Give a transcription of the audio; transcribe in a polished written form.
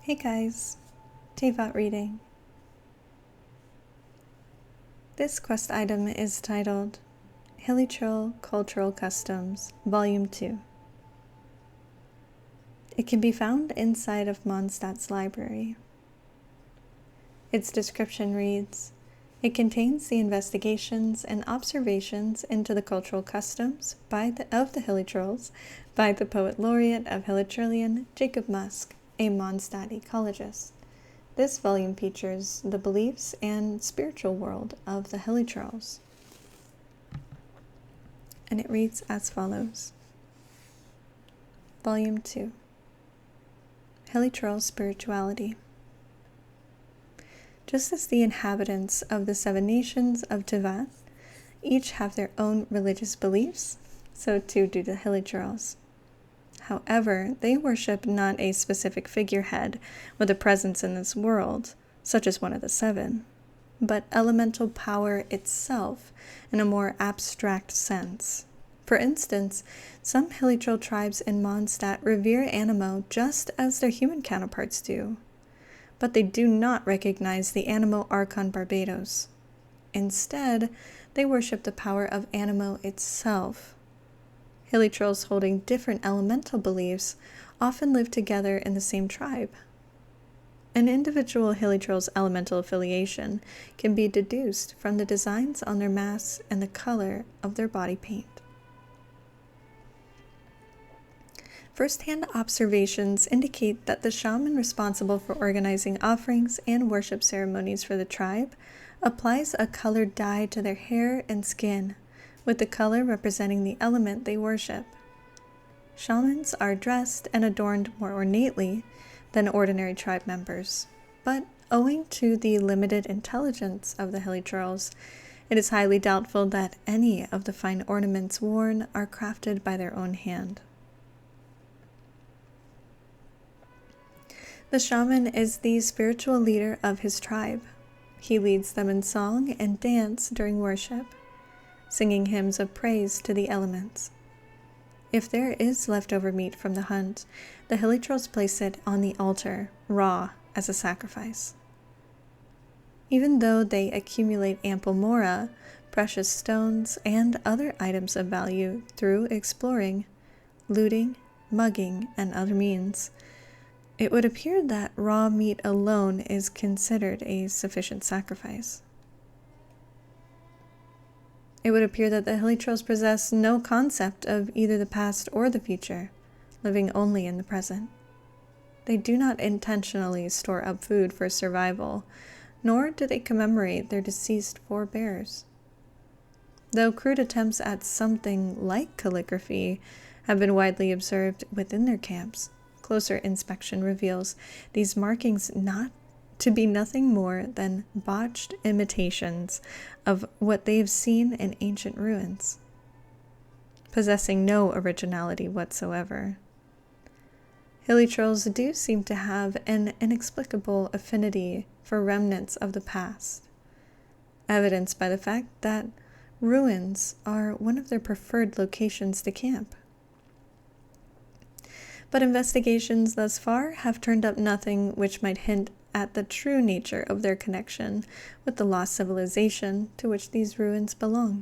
Hey guys, Teyvat reading. This quest item is titled Hilichurl Cultural Customs, Volume 2. It can be found inside of Mondstadt's library. Its description reads, it contains the investigations and observations into the cultural customs of the Hilichurls by the poet laureate of Hilichurlian, Jacob Musk, a mondstadt ecologist. This volume features the beliefs and spiritual world of the Hilichurls. And it reads as follows. Volume 2. Hilichurl Spirituality. Just as the inhabitants of the 7 nations of Teyvat each have their own religious beliefs, so too do the Hilichurls. However, they worship not a specific figurehead with a presence in this world, such as one of the 7, but elemental power itself in a more abstract sense. For instance, some Hilichurl tribes in Mondstadt revere Animo just as their human counterparts do, but they do not recognize the Animo Archon Barbados. Instead, they worship the power of Animo itself. Hilichurls holding different elemental beliefs often live together in the same tribe. An individual Hilichurl's elemental affiliation can be deduced from the designs on their masks and the color of their body paint. First-hand observations indicate that the shaman responsible for organizing offerings and worship ceremonies for the tribe applies a colored dye to their hair and skin, with the color representing the element they worship. Shamans are dressed and adorned more ornately than ordinary tribe members, but owing to the limited intelligence of the Hilichurls, it is highly doubtful that any of the fine ornaments worn are crafted by their own hand. The shaman is the spiritual leader of his tribe. He leads them in song and dance during worship, singing hymns of praise to the elements. If there is leftover meat from the hunt, the Hilichurls place it on the altar, raw, as a sacrifice. Even though they accumulate ample mora, precious stones, and other items of value through exploring, looting, mugging, and other means, it would appear that raw meat alone is considered a sufficient sacrifice. It would appear that the Hilichurls possess no concept of either the past or the future, living only in the present. They do not intentionally store up food for survival, nor do they commemorate their deceased forebears. Though crude attempts at something like calligraphy have been widely observed within their camps, closer inspection reveals these markings not to be nothing more than botched imitations of what they have seen in ancient ruins, possessing no originality whatsoever. Hilichurls do seem to have an inexplicable affinity for remnants of the past, evidenced by the fact that ruins are one of their preferred locations to camp. But investigations thus far have turned up nothing which might hint at the true nature of their connection with the lost civilization to which these ruins belong.